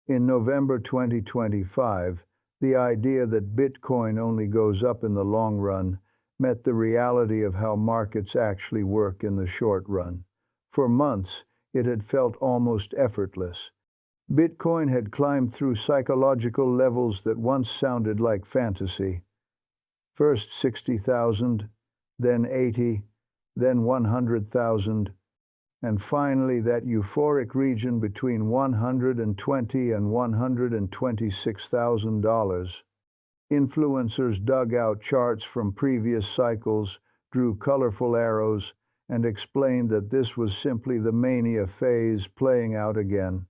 In November 2025, the idea that Bitcoin only goes up in the long run met the reality of how markets actually work in the short run. For months, it had felt almost effortless. Bitcoin had climbed through psychological levels that once sounded like fantasy. First 60,000, then 80, then 100,000, and finally that euphoric region between $120,000 and $126,000. Influencers dug out charts from previous cycles, drew colorful arrows, and explained that this was simply the mania phase playing out again.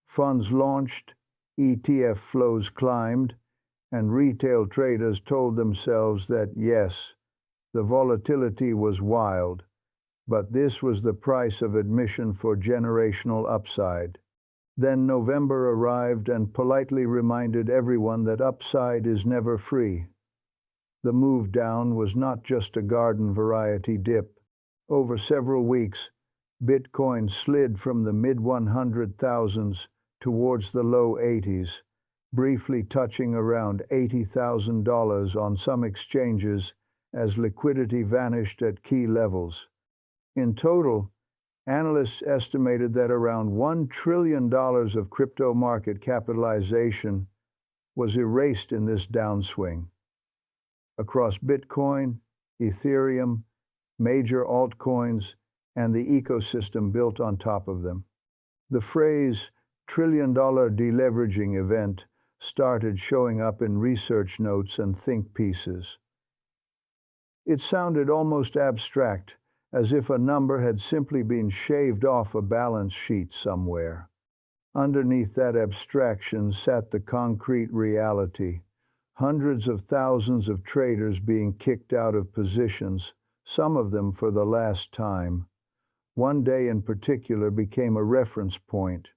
Funds launched, ETF flows climbed, and retail traders told themselves that yes, the volatility was wild, but this was the price of admission for generational upside. Then November arrived and politely reminded everyone that upside is never free. The move down was not just a garden variety dip. Over several weeks, Bitcoin slid from the mid-100,000s towards the low 80s, briefly touching around $80,000 on some exchanges as liquidity vanished at key levels. In total, analysts estimated that around $1 trillion of crypto market capitalization was erased in this downswing. Across Bitcoin, Ethereum, major altcoins, and the ecosystem built on top of them. The phrase trillion-dollar deleveraging event started showing up in research notes and think pieces. It sounded almost abstract, as if a number had simply been shaved off a balance sheet somewhere. Underneath that abstraction sat the concrete reality: hundreds of thousands of traders being kicked out of positions, some of them for the last time. One day in particular became a reference point.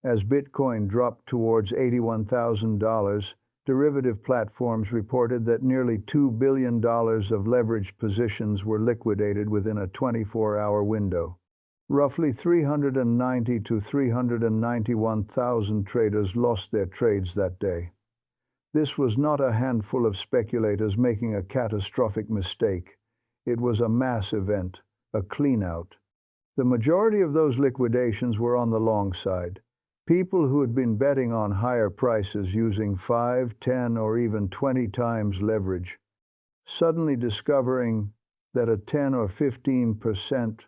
As Bitcoin dropped towards $81,000, derivative platforms reported that nearly $2 billion of leveraged positions were liquidated within a 24-hour window. Roughly 390 to 391,000 traders lost their trades that day. This was not a handful of speculators making a catastrophic mistake. It was a mass event, a cleanout. The majority of those liquidations were on the long side. People who had been betting on higher prices using 5, 10, or even 20 times leverage, suddenly discovering that a 10 or 15%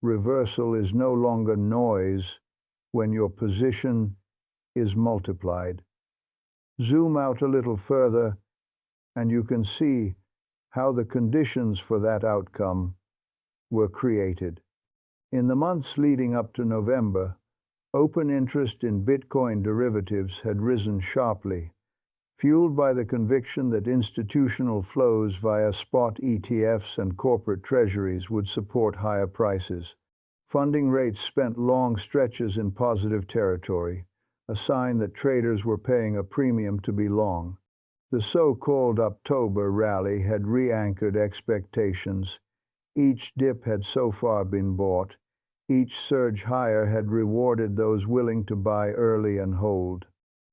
reversal is no longer noise when your position is multiplied. Zoom out a little further, and you can see how the conditions for that outcome were created. In the months leading up to November, open interest in Bitcoin derivatives had risen sharply, fueled by the conviction that institutional flows via spot ETFs and corporate treasuries would support higher prices. Funding rates spent long stretches in positive territory, a sign that traders were paying a premium to be long. The so-called October rally had re-anchored expectations. Each dip had so far been bought. Each surge higher had rewarded those willing to buy early and hold.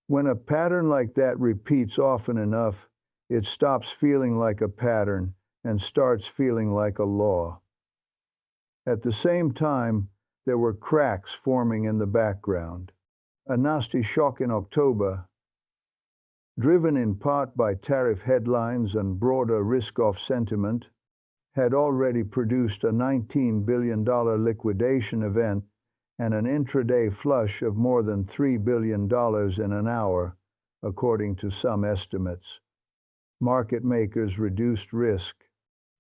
When a pattern like that repeats often enough, it stops feeling like a pattern and starts feeling like a law. At the same time, there were cracks forming in the background. A nasty shock in October, driven in part by tariff headlines and broader risk-off sentiment, had already produced a $19 billion liquidation event and an intraday flush of more than $3 billion in an hour, according to some estimates. Market makers reduced risk.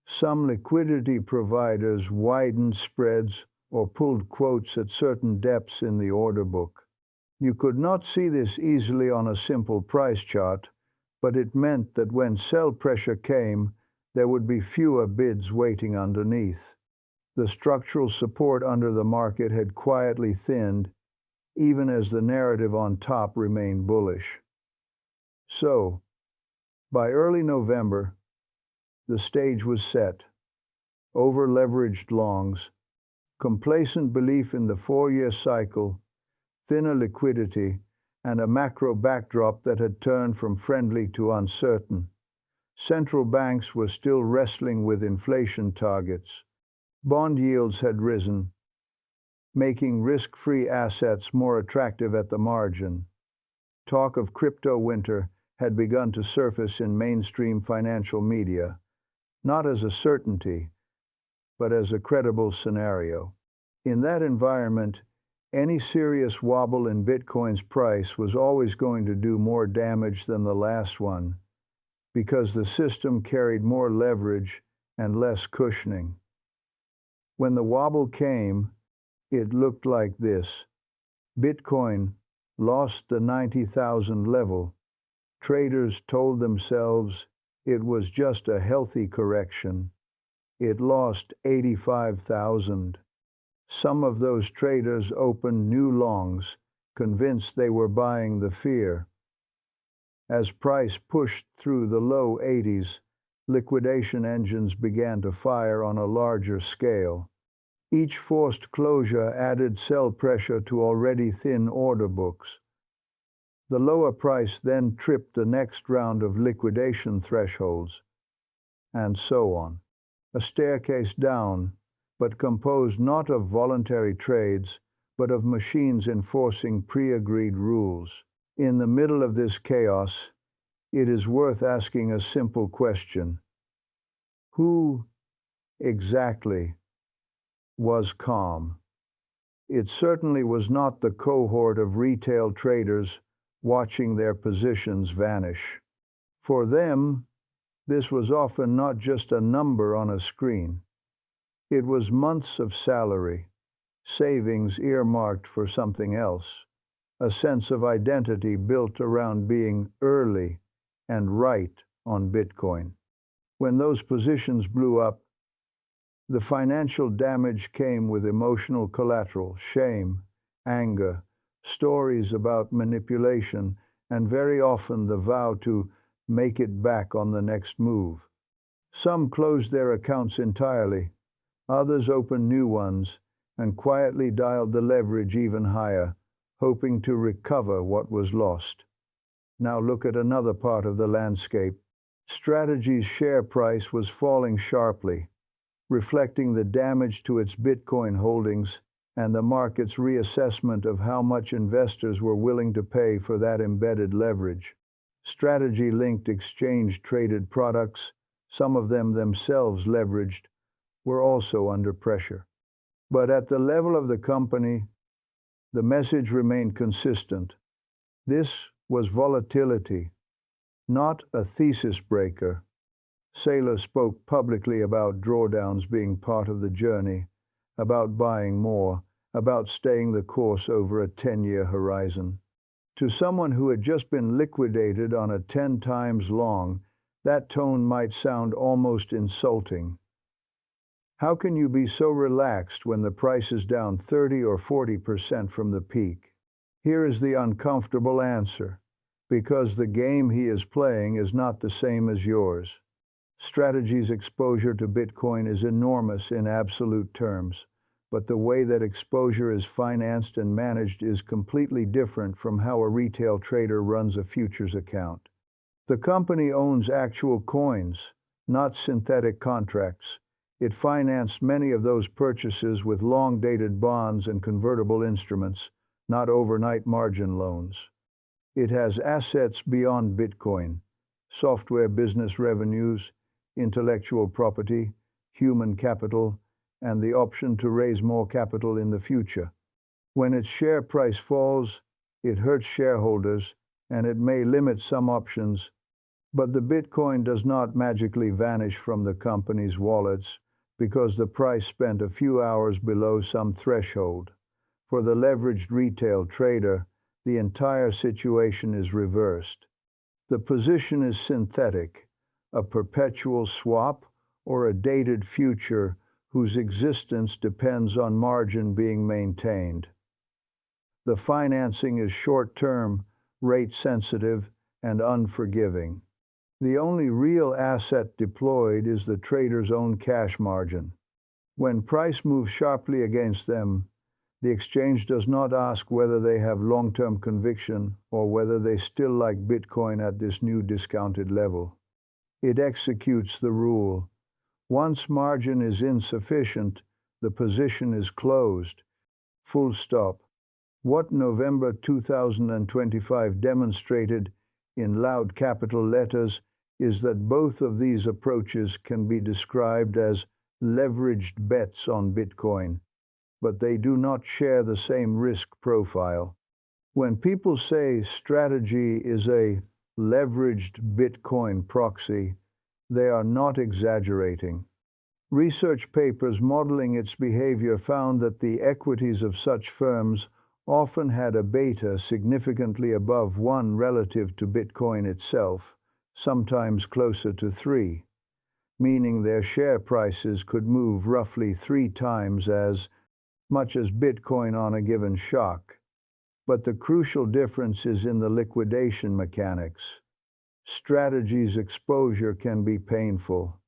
Some liquidity providers widened spreads or pulled quotes at certain depths in the order book. You could not see this easily on a simple price chart, but it meant that when sell pressure came, there would be fewer bids waiting underneath. The structural support under the market had quietly thinned, even as the narrative on top remained bullish. So, by early November, the stage was set. Over-leveraged longs, complacent belief in the 4-year cycle, thinner liquidity, and a macro backdrop that had turned from friendly to uncertain. Central banks were still wrestling with inflation targets. Bond yields had risen, making risk-free assets more attractive at the margin. Talk of crypto winter had begun to surface in mainstream financial media, not as a certainty, but as a credible scenario. In that environment, any serious wobble in Bitcoin's price was always going to do more damage than the last one, because the system carried more leverage and less cushioning. When the wobble came, it looked like this. Bitcoin lost the 90,000 level. Traders told themselves it was just a healthy correction. It lost 85,000. Some of those traders opened new longs, convinced they were buying the fear. As price pushed through the low 80s, liquidation engines began to fire on a larger scale. Each forced closure added sell pressure to already thin order books. The lower price then tripped the next round of liquidation thresholds, and so on. A staircase down, but composed not of voluntary trades, but of machines enforcing pre-agreed rules. In the middle of this chaos, it is worth asking a simple question. Who exactly was calm? It certainly was not the cohort of retail traders watching their positions vanish. For them, this was often not just a number on a screen. It was months of salary, savings earmarked for something else, a sense of identity built around being early and right on Bitcoin. When those positions blew up, the financial damage came with emotional collateral, shame, anger, stories about manipulation, and very often the vow to make it back on the next move. Some closed their accounts entirely, others opened new ones, and quietly dialed the leverage even higher, hoping to recover what was lost. Now look at another part of the landscape. Strategy's share price was falling sharply, reflecting the damage to its Bitcoin holdings and the market's reassessment of how much investors were willing to pay for that embedded leverage. Strategy-linked exchange-traded products, some of them themselves leveraged, were also under pressure. But at the level of the company, the message remained consistent. This was volatility, not a thesis breaker. Saylor spoke publicly about drawdowns being part of the journey, about buying more, about staying the course over a 10-year horizon. To someone who had just been liquidated on a 10 times long, that tone might sound almost insulting. How can you be so relaxed when the price is down 30 or 40% from the peak? Here is the uncomfortable answer. Because the game he is playing is not the same as yours. Strategy's exposure to Bitcoin is enormous in absolute terms, but the way that exposure is financed and managed is completely different from how a retail trader runs a futures account. The company owns actual coins, not synthetic contracts. It financed many of those purchases with long-dated bonds and convertible instruments, not overnight margin loans. It has assets beyond Bitcoin, software business revenues, intellectual property, human capital, and the option to raise more capital in the future. When its share price falls, it hurts shareholders, and it may limit some options, but the Bitcoin does not magically vanish from the company's wallets because the price spent a few hours below some threshold. For the leveraged retail trader, the entire situation is reversed. The position is synthetic, a perpetual swap or a dated future whose existence depends on margin being maintained. The financing is short-term, rate-sensitive, and unforgiving. The only real asset deployed is the trader's own cash margin. When price moves sharply against them, The exchange does not ask whether they have long-term conviction or whether they still like Bitcoin at this new discounted level. It executes the rule. Once margin is insufficient, the position is closed. Full stop. What November 2025 demonstrated in loud capital letters is that both of these approaches can be described as leveraged bets on Bitcoin, but they do not share the same risk profile. When people say strategy is a leveraged Bitcoin proxy, they are not exaggerating. Research papers modeling its behavior found that the equities of such firms often had a beta significantly above 1 relative to Bitcoin itself, sometimes closer to 3, meaning their share prices could move roughly 3 times as much as Bitcoin on a given shock. But the crucial difference is in the liquidation mechanics. Strategy's exposure can be painful,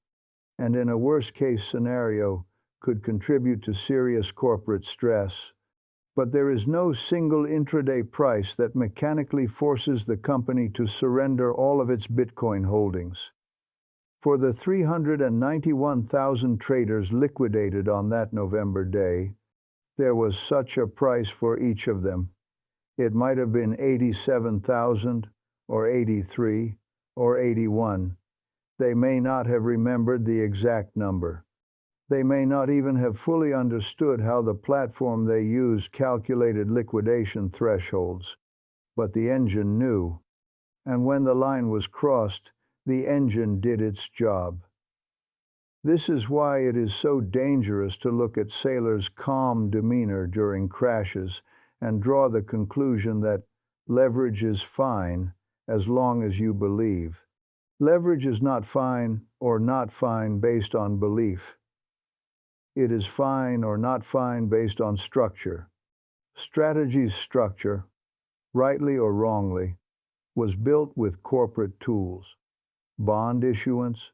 and in a worst-case scenario could contribute to serious corporate stress. But there is no single intraday price that mechanically forces the company to surrender all of its Bitcoin holdings. For the 391,000 traders liquidated on that November day, there was such a price for each of them. It might have been 87,000, or 83, or 81. They may not have remembered the exact number. They may not even have fully understood how the platform they used calculated liquidation thresholds. But the engine knew. And when the line was crossed, the engine did its job. This is why it is so dangerous to look at Saylor's calm demeanor during crashes and draw the conclusion that leverage is fine as long as you believe. Leverage is not fine or not fine based on belief. It is fine or not fine based on structure. Strategy's structure, rightly or wrongly, was built with corporate tools: bond issuance,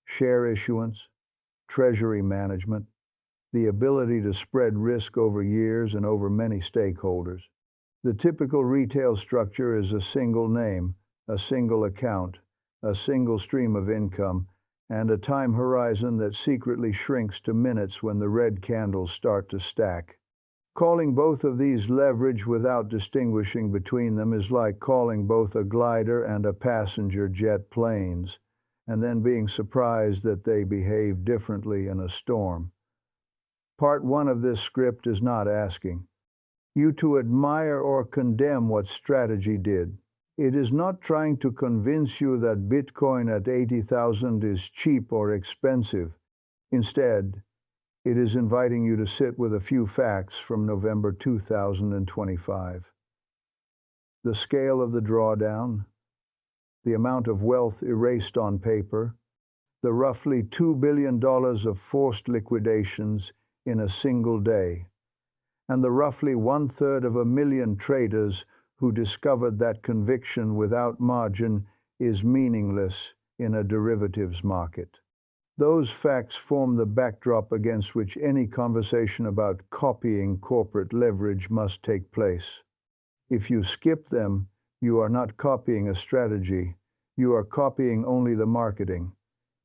share issuance, treasury management, the ability to spread risk over years and over many stakeholders. The typical retail structure is a single name, a single account, a single stream of income, and a time horizon that secretly shrinks to minutes when the red candles start to stack. Calling both of these leverage without distinguishing between them is like calling both a glider and a passenger jet planes, and then being surprised that they behave differently in a storm. Part 1 of this script is not asking you to admire or condemn what strategy did. It is not trying to convince you that Bitcoin at 80,000 is cheap or expensive. Instead, it is inviting you to sit with a few facts from November 2025. The scale of the drawdown, the amount of wealth erased on paper, the roughly $2 billion of forced liquidations in a single day, and the roughly 1/3 of a million traders who discovered that conviction without margin is meaningless in a derivatives market. Those facts form the backdrop against which any conversation about copying corporate leverage must take place. If you skip them, you are not copying a strategy, you are copying only the marketing.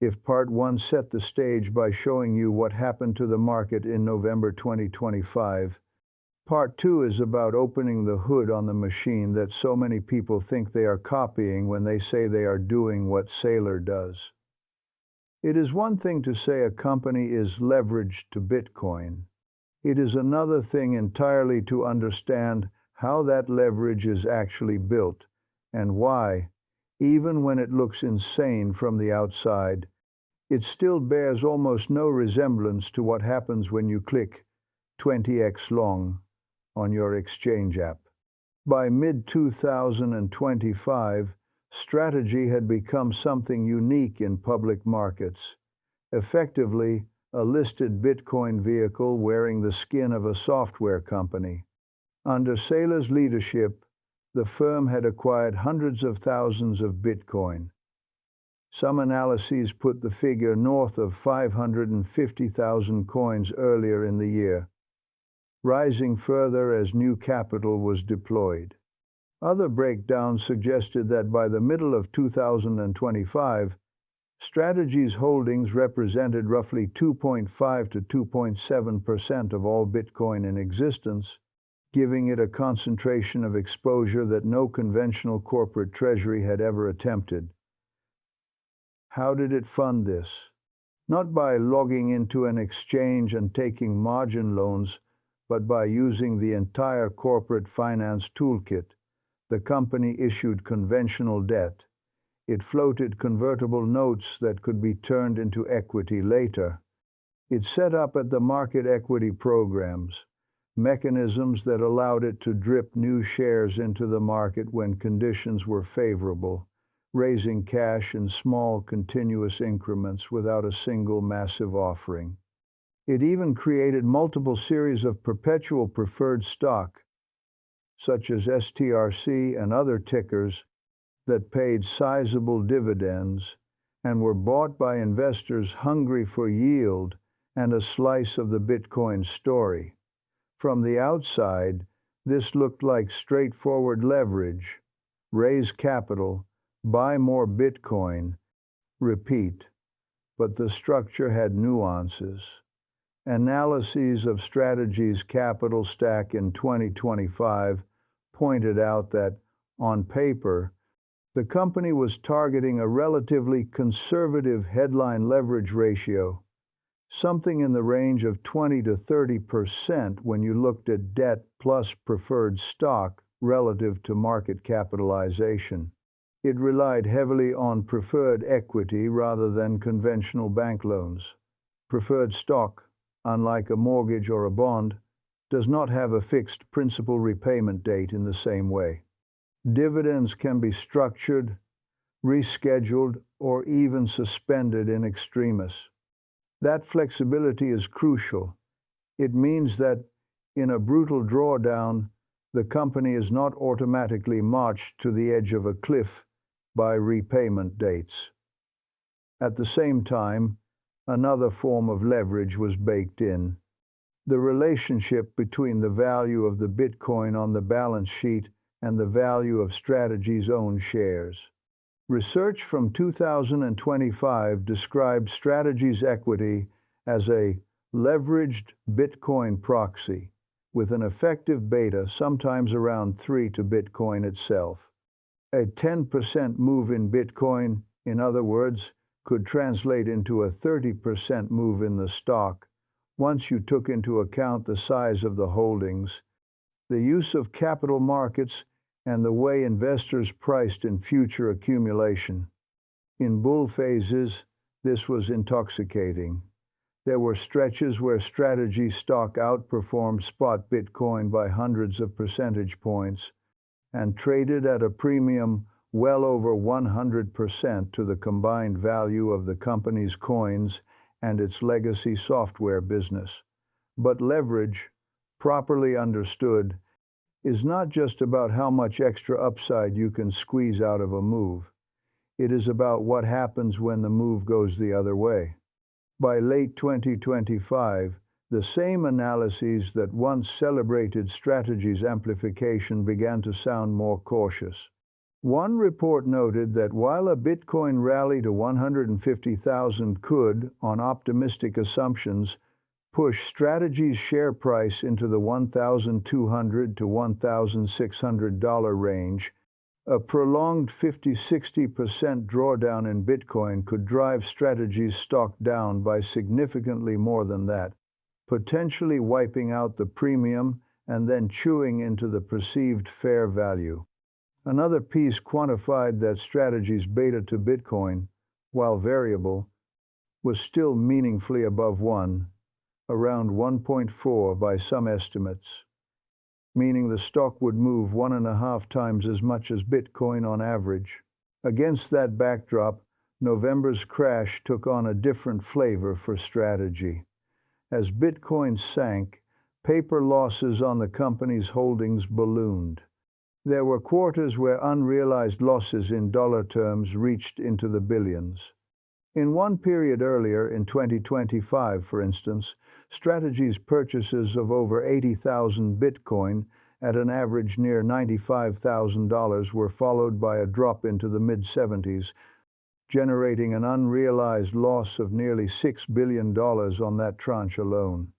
If Part 1 set the stage by showing you what happened to the market in November 2025, Part 2 is about opening the hood on the machine that so many people think they are copying when they say they are doing what Saylor does. It is one thing to say a company is leveraged to Bitcoin. It is another thing entirely to understand how that leverage is actually built and why, even when it looks insane from the outside, it still bears almost no resemblance to what happens when you click 20x long on your exchange app. By mid-2025, strategy had become something unique in public markets, effectively a listed Bitcoin vehicle wearing the skin of a software company. Under Saylor's leadership, the firm had acquired hundreds of thousands of Bitcoin. Some analyses put the figure north of 550,000 coins earlier in the year. rising further as new capital was deployed. Other breakdowns suggested that by the middle of 2025, Strategy's holdings represented roughly 2.5 to 2.7% of all Bitcoin in existence, giving it a concentration of exposure that no conventional corporate treasury had ever attempted. How did it fund this? Not by logging into an exchange and taking margin loans, but by using the entire corporate finance toolkit. The company issued conventional debt. It floated convertible notes that could be turned into equity later. It set up at the market equity programs, mechanisms that allowed it to drip new shares into the market when conditions were favorable, raising cash in small continuous increments without a single massive offering. It even created multiple series of perpetual preferred stock, such as STRC and other tickers, that paid sizable dividends and were bought by investors hungry for yield and a slice of the Bitcoin story. From the outside, this looked like straightforward leverage: raise capital, buy more Bitcoin, repeat. But the structure had nuances. Analyses of Strategy's capital stack in 2025 pointed out that, on paper, the company was targeting a relatively conservative headline leverage ratio, something in the range of 20 to 30% when you looked at debt plus preferred stock relative to market capitalization. It relied heavily on preferred equity rather than conventional bank loans. Preferred stock, unlike a mortgage or a bond, does not have a fixed principal repayment date in the same way. Dividends can be structured, rescheduled, or even suspended in extremis. That flexibility is crucial. It means that, in a brutal drawdown, the company is not automatically marched to the edge of a cliff by repayment dates. At the same time, another form of leverage was baked in: the relationship between the value of the Bitcoin on the balance sheet and the value of Strategy's own shares. Research from 2025 described Strategy's equity as a leveraged Bitcoin proxy, with an effective beta sometimes around 3 to Bitcoin itself. A 10% move in Bitcoin, in other words, could translate into a 30% move in the stock once you took into account the size of the holdings, the use of capital markets, and the way investors priced in future accumulation. In bull phases, this was intoxicating. There were stretches where Strategy stock outperformed spot Bitcoin by hundreds of percentage points and traded at a premium well over 100% to the combined value of the company's coins and its legacy software business. But leverage, properly understood, is not just about how much extra upside you can squeeze out of a move. It is about what happens when the move goes the other way. By late 2025, the same analyses that once celebrated Strategy's amplification began to sound more cautious. One report noted that while a Bitcoin rally to 150,000 could, on optimistic assumptions, push Strategy's share price into the $1,200 to $1,600 range, a prolonged 50–60% drawdown in Bitcoin could drive Strategy's stock down by significantly more than that, potentially wiping out the premium and then chewing into the perceived fair value. Another piece quantified that Strategy's beta to Bitcoin, while variable, was still meaningfully above 1, around 1.4 by some estimates, meaning the stock would move 1.5 times as much as Bitcoin on average. Against that backdrop, November's crash took on a different flavor for Strategy. As Bitcoin sank, paper losses on the company's holdings ballooned. There were quarters where unrealized losses in dollar terms reached into the billions. In one period earlier, in 2025, for instance, Strategy's purchases of over 80,000 Bitcoin at an average near $95,000 were followed by a drop into the mid-70s, generating an unrealized loss of nearly $6 billion on that tranche alone.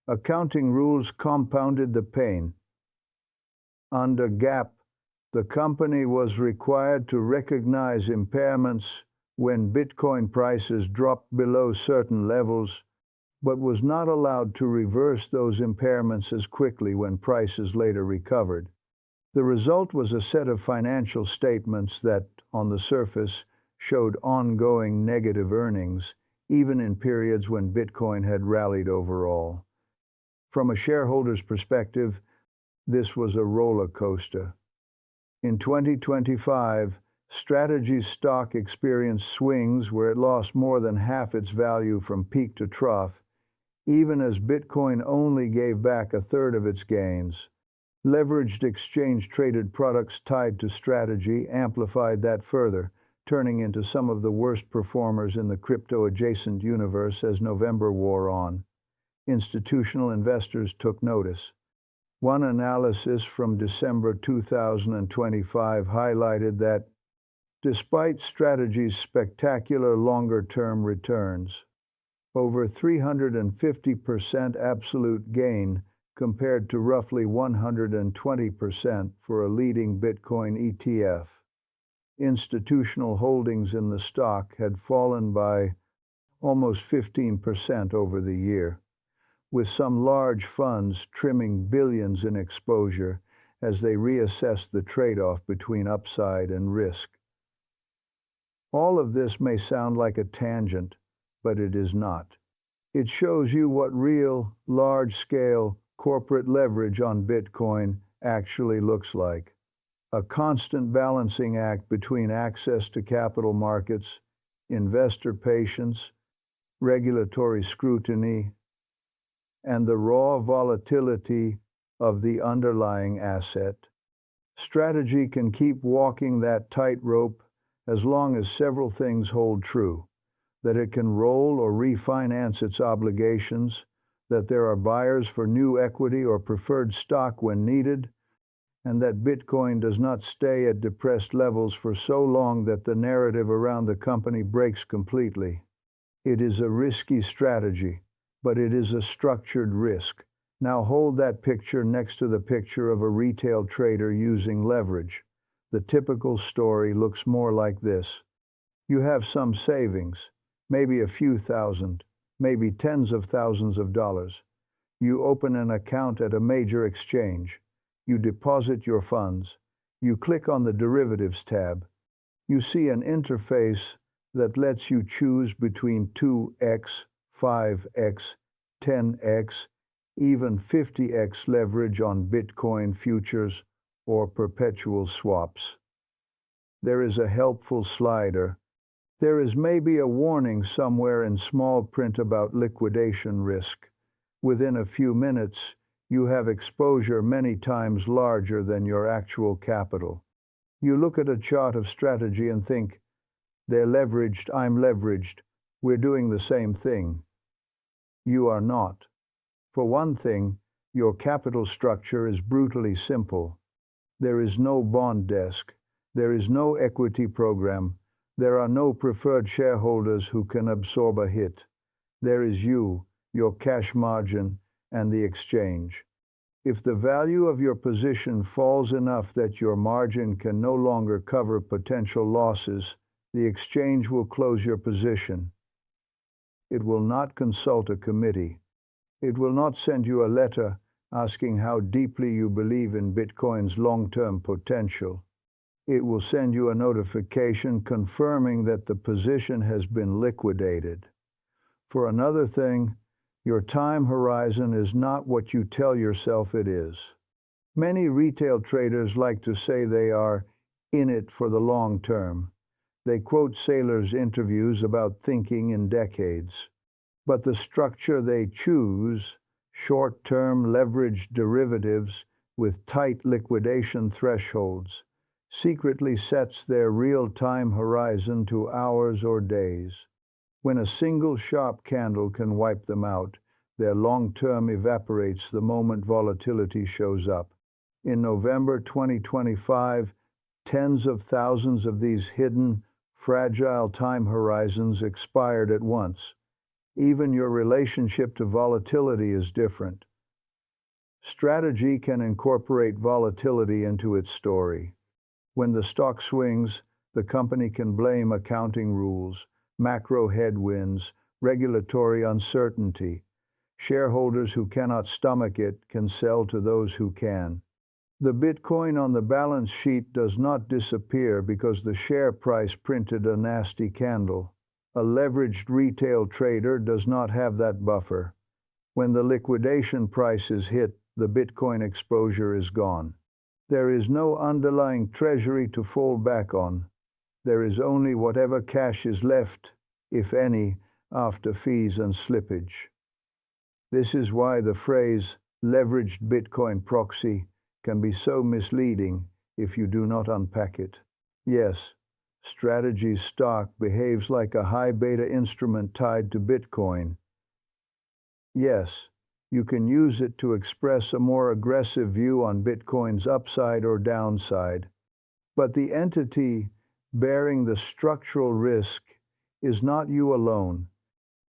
Accounting rules compounded the pain. Under GAAP, the company was required to recognize impairments when Bitcoin prices dropped below certain levels, but was not allowed to reverse those impairments as quickly when prices later recovered. The result was a set of financial statements that, on the surface, showed ongoing negative earnings, even in periods when Bitcoin had rallied overall. From a shareholder's perspective, this was a roller coaster. In 2025, Strategy's stock experienced swings where it lost more than half its value from peak to trough, even as Bitcoin only gave back a third of its gains. Leveraged exchange-traded products tied to Strategy amplified that further, turning into some of the worst performers in the crypto-adjacent universe as November wore on. Institutional investors took notice. One analysis from December 2025 highlighted that, despite Strategy's spectacular longer-term returns, over 350% absolute gain compared to roughly 120% for a leading Bitcoin ETF. Institutional holdings in the stock had fallen by almost 15% over the year, with some large funds trimming billions in exposure as they reassess the trade-off between upside and risk. All of this may sound like a tangent, but it is not. It shows you what real, large-scale corporate leverage on Bitcoin actually looks like. A constant balancing act between access to capital markets, investor patience, regulatory scrutiny, and the raw volatility of the underlying asset. Strategy can keep walking that tightrope as long as several things hold true: that it can roll or refinance its obligations, that there are buyers for new equity or preferred stock when needed, and that Bitcoin does not stay at depressed levels for so long that the narrative around the company breaks completely. It is a risky strategy, but it is a structured risk. Now hold that picture next to the picture of a retail trader using leverage. The typical story looks more like this. You have some savings, maybe a few thousand, maybe tens of thousands of dollars. You open an account at a major exchange. You deposit your funds. You click on the Derivatives tab. You see an interface that lets you choose between 2x, 5x, 10x, even 50x leverage on Bitcoin futures or perpetual swaps. There is a helpful slider. There is maybe a warning somewhere in small print about liquidation risk. Within a few minutes, you have exposure many times larger than your actual capital. You look at a chart of Strategy and think, they're leveraged, I'm leveraged, we're doing the same thing. You are not. For one thing, your capital structure is brutally simple. There is no bond desk. There is no equity program. There are no preferred shareholders who can absorb a hit. There is you, your cash margin, and the exchange. If the value of your position falls enough that your margin can no longer cover potential losses, the exchange will close your position. It will not consult a committee. It will not send you a letter asking how deeply you believe in Bitcoin's long-term potential. It will send you a notification confirming that the position has been liquidated. For another thing, your time horizon is not what you tell yourself it is. Many retail traders like to say they are in it for the long term. They quote Saylor'S interviews about thinking in decades. But the structure they choose, short-term leveraged derivatives with tight liquidation thresholds, secretly sets their real-time horizon to hours or days. When a single sharp candle can wipe them out, their long-term evaporates the moment volatility shows up. In November 2025, tens of thousands of these hidden, fragile time horizons expired at once. Even your relationship to volatility is different. Strategy can incorporate volatility into its story. When the stock swings, the company can blame accounting rules, macro headwinds, regulatory uncertainty. Shareholders who cannot stomach it can sell to those who can. The Bitcoin on the balance sheet does not disappear because the share price printed a nasty candle. A leveraged retail trader does not have that buffer. When the liquidation price is hit, the Bitcoin exposure is gone. There is no underlying treasury to fall back on. There is only whatever cash is left, if any, after fees and slippage. This is why the phrase leveraged Bitcoin proxy can be so misleading if you do not unpack it. Yes, Strategy's stock behaves like a high beta instrument tied to Bitcoin. Yes, you can use it to express a more aggressive view on Bitcoin's upside or downside. But the entity bearing the structural risk is not you alone.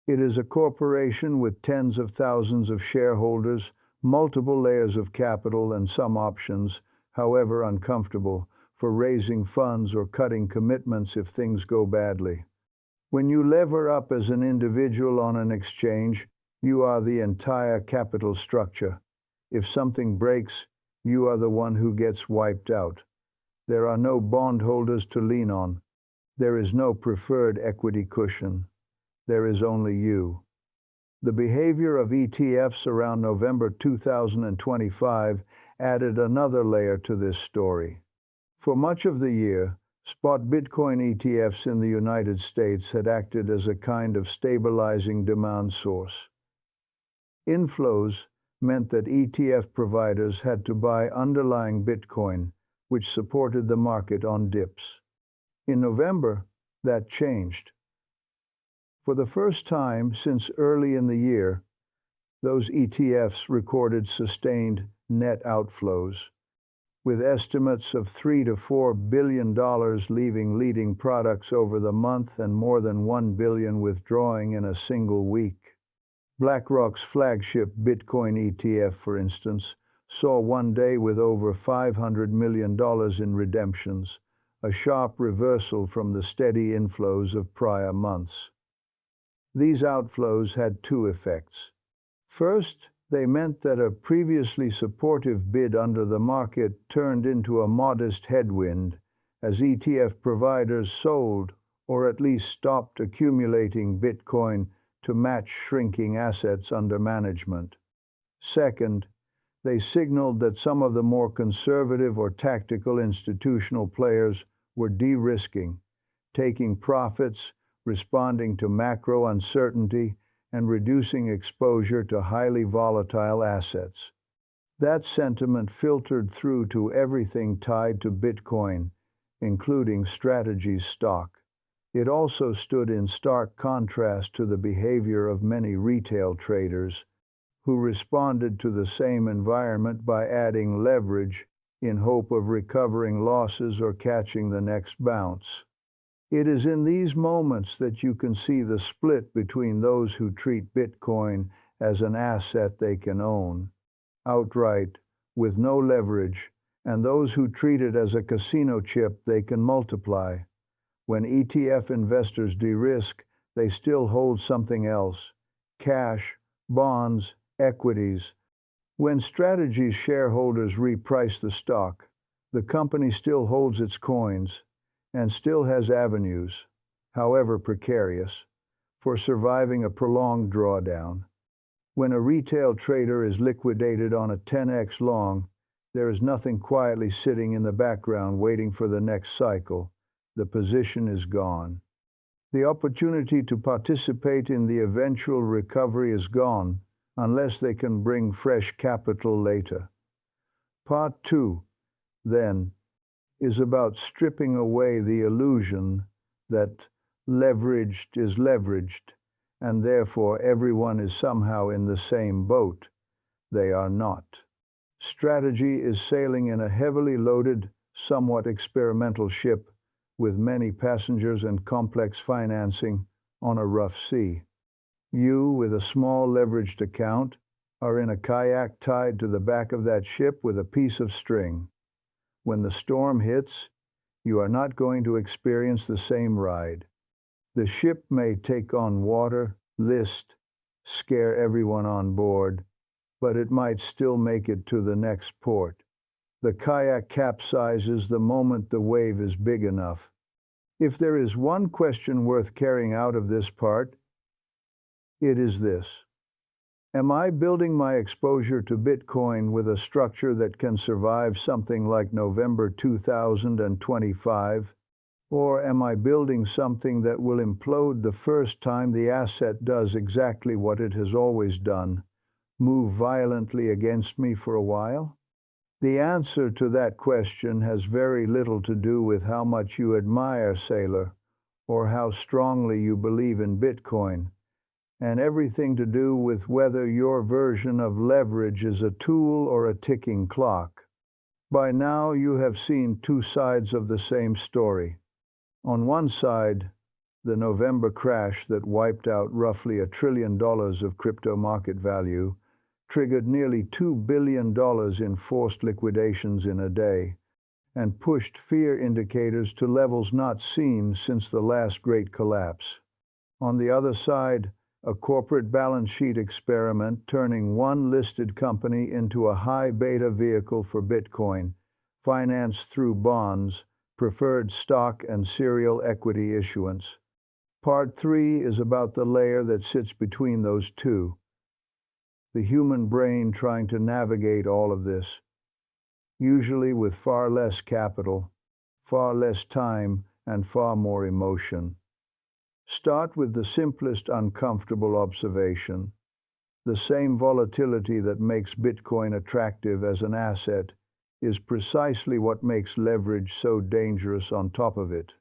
It is a corporation with tens of thousands of shareholders, multiple layers of capital, and some options, however uncomfortable, for raising funds or cutting commitments if things go badly. When you lever up as an individual on an exchange, you are the entire capital structure. If something breaks, you are the one who gets wiped out. There are no bondholders to lean on. There is no preferred equity cushion. There is only you. The behavior of ETFs around November 2025 added another layer to this story. For much of the year, spot Bitcoin ETFs in the United States had acted as a kind of stabilizing demand source. Inflows meant that ETF providers had to buy underlying Bitcoin, which supported the market on dips. In November, that changed. For the first time since early in the year, those ETFs recorded sustained net outflows, with estimates of $3 to $4 billion leaving leading products over the month and more than $1 billion withdrawing in a single week. BlackRock's flagship Bitcoin ETF, for instance, saw one day with over $500 million in redemptions, a sharp reversal from the steady inflows of prior months. These outflows had two effects. First, they meant that a previously supportive bid under the market turned into a modest headwind as ETF providers sold or at least stopped accumulating Bitcoin to match shrinking assets under management. Second, they signaled that some of the more conservative or tactical institutional players were de-risking, taking profits, responding to macro uncertainty, and reducing exposure to highly volatile assets. That sentiment filtered through to everything tied to Bitcoin, including Strategy's stock. It also stood in stark contrast to the behavior of many retail traders, who responded to the same environment by adding leverage in hope of recovering losses or catching the next bounce. It is in these moments that you can see the split between those who treat Bitcoin as an asset they can own, outright, with no leverage, and those who treat it as a casino chip they can multiply. When ETF investors de-risk, they still hold something else: cash, bonds, equities. When Strategy's shareholders reprice the stock, the company still holds its coins and still has avenues, however precarious, for surviving a prolonged drawdown. When a retail trader is liquidated on a 10x long, there is nothing quietly sitting in the background waiting for the next cycle. The position is gone. The opportunity to participate in the eventual recovery is gone, unless they can bring fresh capital later. Part 2, then, is about stripping away the illusion that Leveraged is leveraged, and therefore everyone is somehow in the same boat. They are not. Strategy is sailing in a heavily loaded, somewhat experimental ship with many passengers and complex financing on a rough sea. You, with a small leveraged account, are in a kayak tied to the back of that ship with a piece of string. When the storm hits, you are not going to experience the same ride. The ship may take on water, list, scare everyone on board, but it might still make it to the next port. The kayak capsizes the moment the wave is big enough. If there is one question worth carrying out of this part, it is this. Am I building my exposure to Bitcoin with a structure that can survive something like November 2025? Or am I building something that will implode the first time the asset does exactly what it has always done, move violently against me for a while? The answer to that question has very little to do with how much you admire Saylor or how strongly you believe in Bitcoin, and everything to do with whether your version of leverage is a tool or a ticking clock. By now you have seen two sides of the same story. On one side, the November crash that wiped out roughly $1 trillion of crypto market value triggered nearly $2 billion in forced liquidations in a day, and pushed fear indicators to levels not seen since the last great collapse. On the other side, a corporate balance sheet experiment turning one listed company into a high beta vehicle for Bitcoin, financed through bonds, preferred stock, and serial equity issuance. Part 3 is about the layer that sits between those two. The human brain trying to navigate all of this, usually with far less capital, far less time, and far more emotion. Start with the simplest uncomfortable observation. The same volatility that makes Bitcoin attractive as an asset is precisely what makes leverage so dangerous on top of it.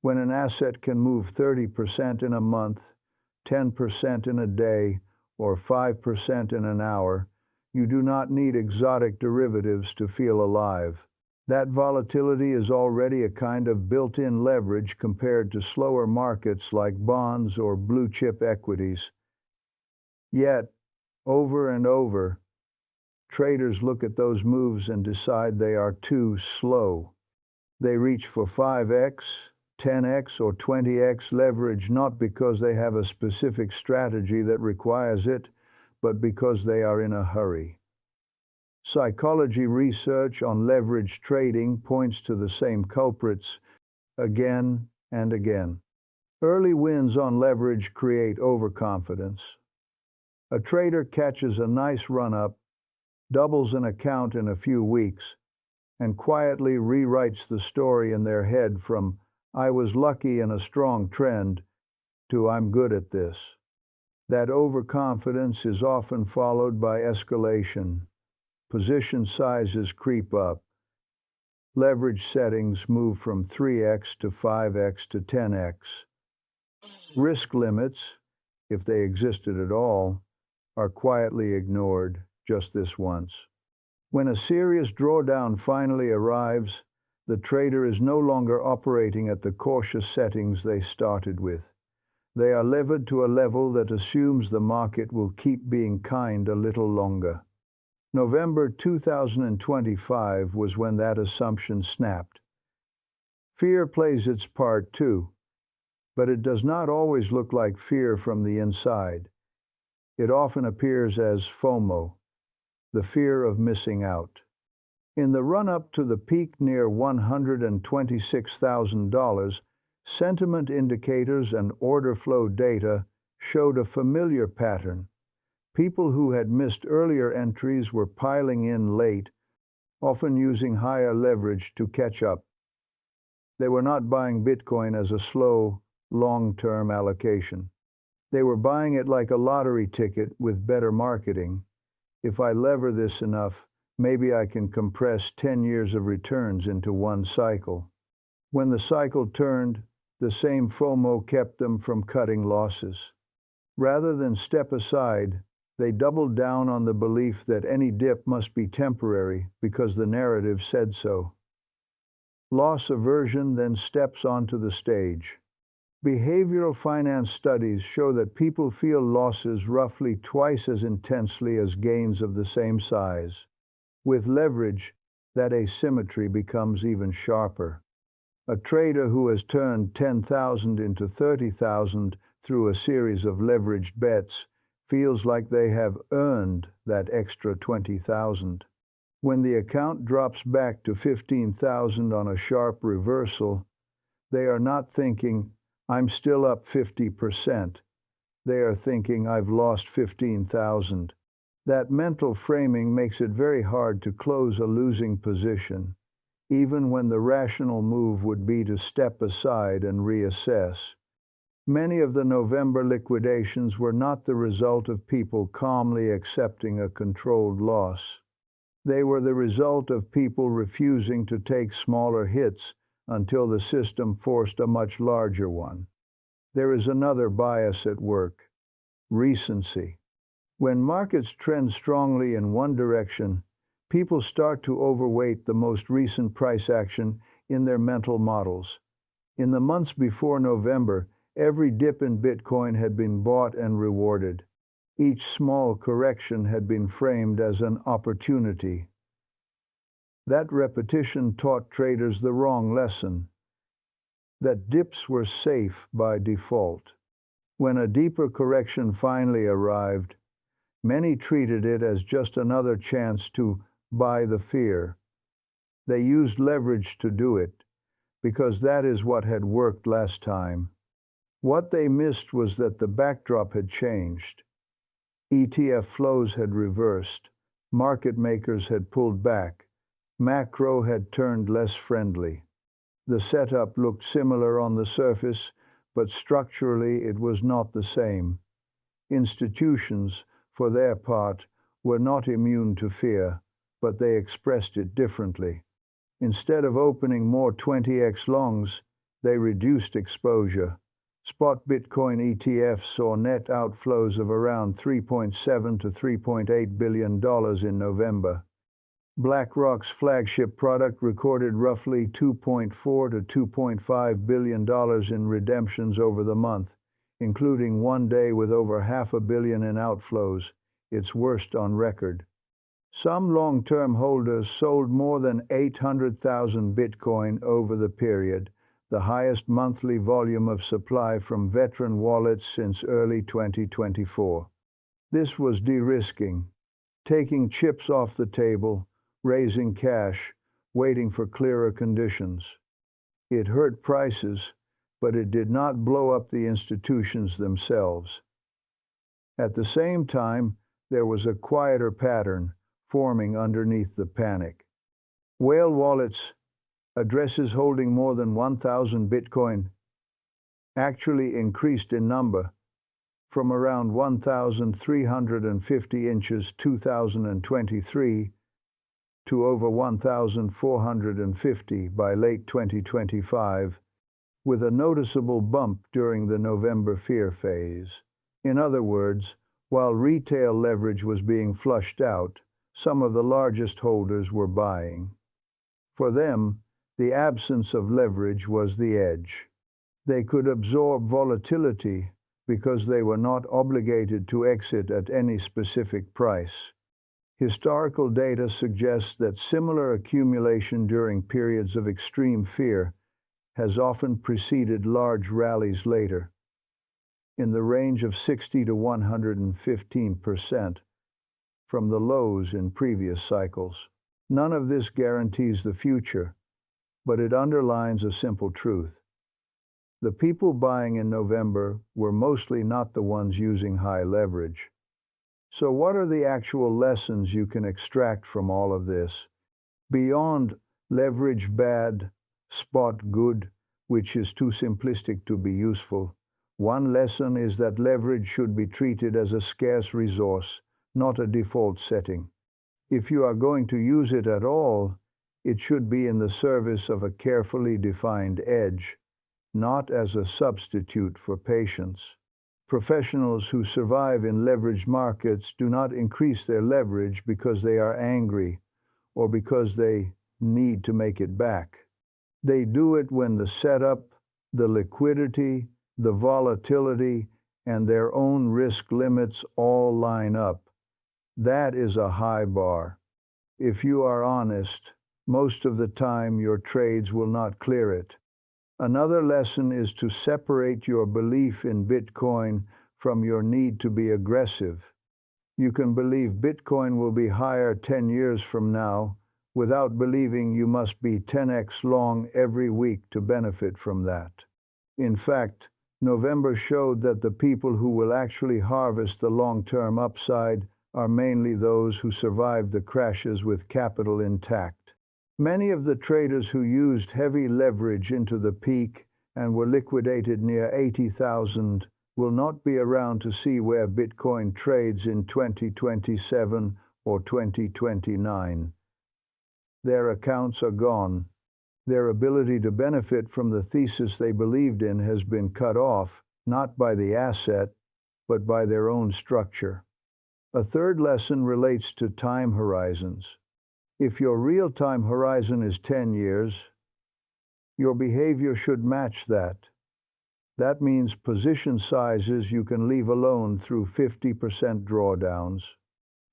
When an asset can move 30% in a month, 10% in a day, or 5% in an hour, you do not need exotic derivatives to feel alive. That volatility is already a kind of built-in leverage compared to slower markets like bonds or blue-chip equities. Yet, over and over, traders look at those moves and decide they are too slow. They reach for 5x, 10x, or 20x leverage not because they have a specific strategy that requires it, but because they are in a hurry. Psychology research on leverage trading points to the same culprits again and again. Early wins on leverage create overconfidence. A trader catches a nice run-up, doubles an account in a few weeks, and quietly rewrites the story in their head from "I was lucky in a strong trend" to "I'm good at this." That overconfidence is often followed by escalation. Position sizes creep up. Leverage settings move from 3x to 5x to 10x. Risk limits, if they existed at all, are quietly ignored just this once. When a serious drawdown finally arrives, the trader is no longer operating at the cautious settings they started with. They are levered to a level that assumes the market will keep being kind a little longer. November 2025 was when that assumption snapped. Fear plays its part too, but it does not always look like fear from the inside. It often appears as FOMO, the fear of missing out. In the run-up to the peak near $126,000, sentiment indicators and order flow data showed a familiar pattern. People who had missed earlier entries were piling in late, often using higher leverage to catch up. They were not buying Bitcoin as a slow, long-term allocation. They were buying it like a lottery ticket with better marketing. If I lever this enough, maybe I can compress 10 years of returns into one cycle. When the cycle turned, The same FOMO kept them from cutting losses. Rather than step aside, they doubled down on the belief that any dip must be temporary because the narrative said so. Loss aversion then steps onto the stage. Behavioral finance studies show that people feel losses roughly twice as intensely as gains of the same size. With leverage, that asymmetry becomes even sharper. A trader who has turned 10,000 into 30,000 through a series of leveraged bets feels like they have earned that extra 20,000. When the account drops back to 15,000 on a sharp reversal, they are not thinking, "I'm still up 50%. They are thinking, "I've lost 15,000. That mental framing makes it very hard to close a losing position, even when the rational move would be to step aside and reassess. Many of the November liquidations were not the result of people calmly accepting a controlled loss. They were the result of people refusing to take smaller hits until the system forced a much larger one. There is another bias at work: recency. When markets trend strongly in one direction, people start to overweight the most recent price action in their mental models. In the months before November, every dip in Bitcoin had been bought and rewarded. Each small correction had been framed as an opportunity. That repetition taught traders the wrong lesson: that dips were safe by default. When a deeper correction finally arrived, many treated it as just another chance to buy the fear. They used leverage to do it, because that is what had worked last time. What they missed was that the backdrop had changed. ETF flows had reversed, market makers had pulled back, macro had turned less friendly. The setup looked similar on the surface, but structurally it was not the same. Institutions, for their part, were not immune to fear, but they expressed it differently. Instead of opening more 20x longs, they reduced exposure. Spot Bitcoin ETFs saw net outflows of around $3.7 to $3.8 billion in November. BlackRock's flagship product recorded roughly $2.4 to $2.5 billion in redemptions over the month, including one day with over $500 million in outflows, its worst on record. Some long-term holders sold more than 800,000 Bitcoin over the period, the highest monthly volume of supply from veteran wallets since early 2024. This was de-risking, taking chips off the table, raising cash, waiting for clearer conditions. It hurt prices, but it did not blow up the institutions themselves. At the same time, there was a quieter pattern forming underneath the panic. Whale wallets, addresses holding more than 1,000 Bitcoin, actually increased in number from around 1,350 in 2023 to over 1,450 by late 2025, with a noticeable bump during the November fear phase. In other words, while retail leverage was being flushed out, some of the largest holders were buying. For them, the absence of leverage was the edge. They could absorb volatility because they were not obligated to exit at any specific price. Historical data suggests that similar accumulation during periods of extreme fear has often preceded large rallies later, in the range of 60 to 115% from the lows in previous cycles. None of this guarantees the future, but it underlines a simple truth. The people buying in November were mostly not the ones using high leverage. So what are the actual lessons you can extract from all of this? Beyond leverage bad, spot good, which is too simplistic to be useful, one lesson is that leverage should be treated as a scarce resource, not a default setting. If you are going to use it at all, it should be in the service of a carefully defined edge, not as a substitute for patience. Professionals who survive in leveraged markets do not increase their leverage because they are angry or because they need to make it back. They do it when the setup, the liquidity, the volatility, and their own risk limits all line up. That is a high bar. If you are honest, most of the time your trades will not clear it. Another lesson is to separate your belief in Bitcoin from your need to be aggressive. You can believe Bitcoin will be higher 10 years from now without believing you must be 10x long every week to benefit from that. In fact, November showed that the people who will actually harvest the long-term upside are mainly those who survived the crashes with capital intact. Many of the traders who used heavy leverage into the peak and were liquidated near 80,000 will not be around to see where Bitcoin trades in 2027 or 2029. Their accounts are gone. Their ability to benefit from the thesis they believed in has been cut off, not by the asset, but by their own structure. A third lesson relates to time horizons. If your real-time horizon is 10 years, your behavior should match that. That means position sizes you can leave alone through 50% drawdowns.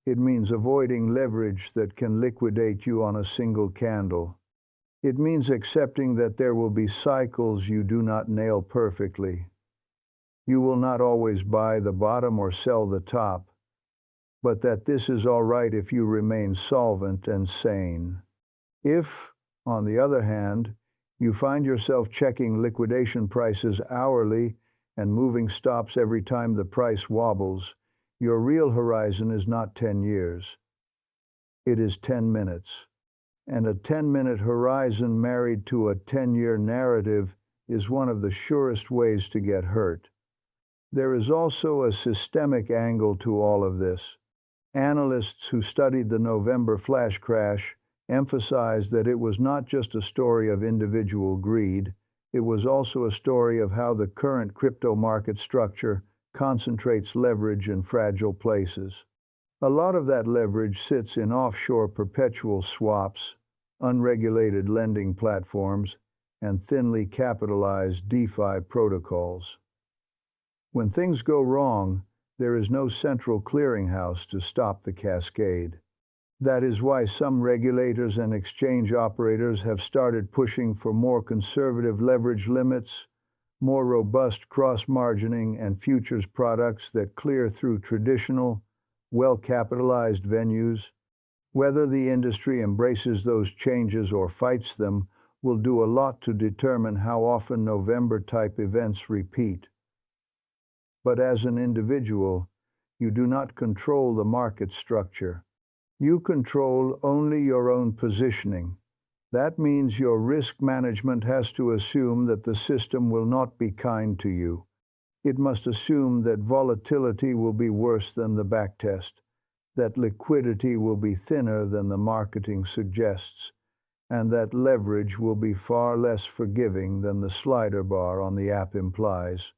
It means avoiding leverage that can liquidate you on a single candle. It means accepting that there will be cycles you do not nail perfectly. You will not always buy the bottom or sell the top, but that this is all right if you remain solvent and sane. If, on the other hand, you find yourself checking liquidation prices hourly and moving stops every time the price wobbles, your real horizon is not 10 years. It is 10 minutes. And a 10-minute horizon married to a 10-year narrative is one of the surest ways to get hurt. There is also a systemic angle to all of this. Analysts who studied the November flash crash emphasized that it was not just a story of individual greed, it was also a story of how the current crypto market structure concentrates leverage in fragile places. A lot of that leverage sits in offshore perpetual swaps, unregulated lending platforms, and thinly capitalized DeFi protocols. When things go wrong, there is no central clearinghouse to stop the cascade. That is why some regulators and exchange operators have started pushing for more conservative leverage limits, more robust cross-margining and futures products that clear through traditional, well-capitalized venues. Whether the industry embraces those changes or fights them will do a lot to determine how often November-type events repeat. But as an individual, you do not control the market structure. You control only your own positioning. That means your risk management has to assume that the system will not be kind to you. It must assume that volatility will be worse than the backtest, that liquidity will be thinner than the marketing suggests, and that leverage will be far less forgiving than the slider bar on the app implies.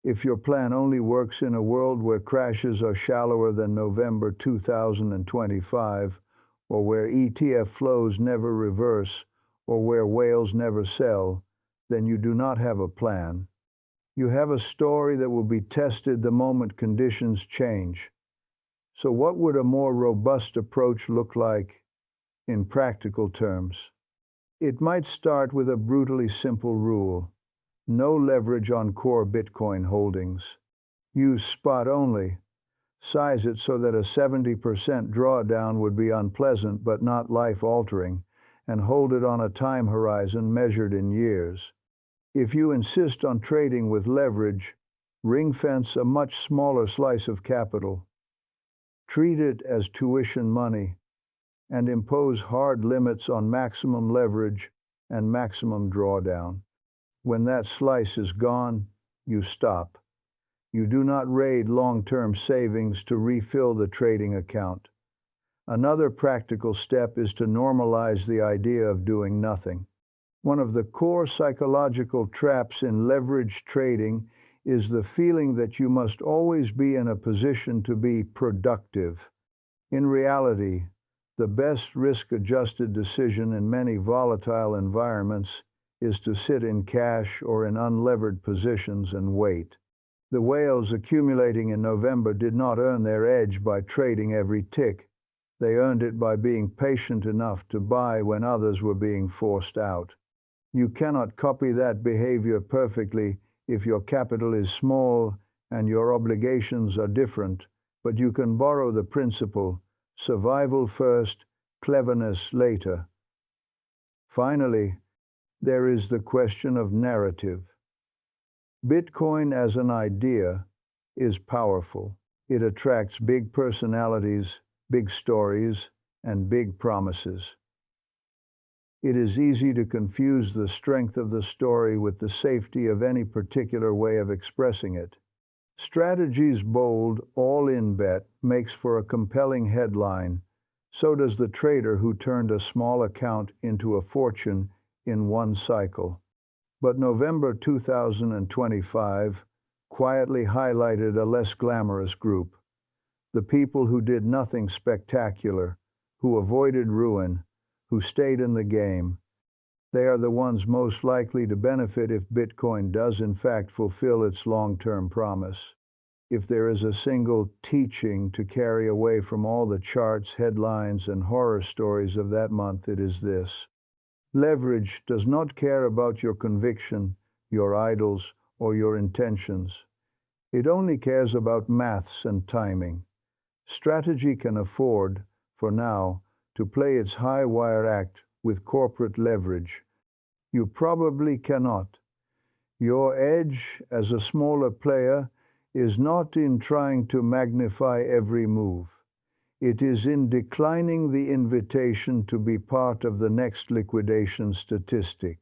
If your plan only works in a world where crashes are shallower than November 2025, or where ETF flows never reverse, or where whales never sell, then you do not have a plan. You have a story that will be tested the moment conditions change. So what would a more robust approach look like in practical terms? It might start with a brutally simple rule. No leverage on core Bitcoin holdings. Use spot only. Size it so that a 70% drawdown would be unpleasant but not life-altering, and hold it on a time horizon measured in years. If you insist on trading with leverage, ring-fence a much smaller slice of capital. Treat it as tuition money, and impose hard limits on maximum leverage and maximum drawdown. When that slice is gone, you stop. You do not raid long-term savings to refill the trading account. Another practical step is to normalize the idea of doing nothing. One of the core psychological traps in leverage trading is the feeling that you must always be in a position to be productive. In reality, the best risk-adjusted decision in many volatile environments is to sit in cash or in unlevered positions and wait. The whales accumulating in November did not earn their edge by trading every tick. They earned it by being patient enough to buy when others were being forced out. You cannot copy that behavior perfectly if your capital is small and your obligations are different, but you can borrow the principle: survival first, cleverness later. Finally, there is the question of narrative. Bitcoin as an idea is powerful. It attracts big personalities, big stories, and big promises. It is easy to confuse the strength of the story with the safety of any particular way of expressing it. Strategy's bold, all-in bet makes for a compelling headline. So does the trader who turned a small account into a fortune in one cycle. But November 2025 quietly highlighted a less glamorous group: the people who did nothing spectacular, who avoided ruin, who stayed in the game. They are the ones most likely to benefit if Bitcoin does in fact fulfill its long-term promise. If there is a single teaching to carry away from all the charts, headlines, and horror stories of that month, it is this: leverage does not care about your conviction, your idols, or your intentions. It only cares about maths and timing. Strategy can afford, for now, to play its high-wire act with corporate leverage. You probably cannot. Your edge as a smaller player is not in trying to magnify every move. It is in declining the invitation to be part of the next liquidation statistic.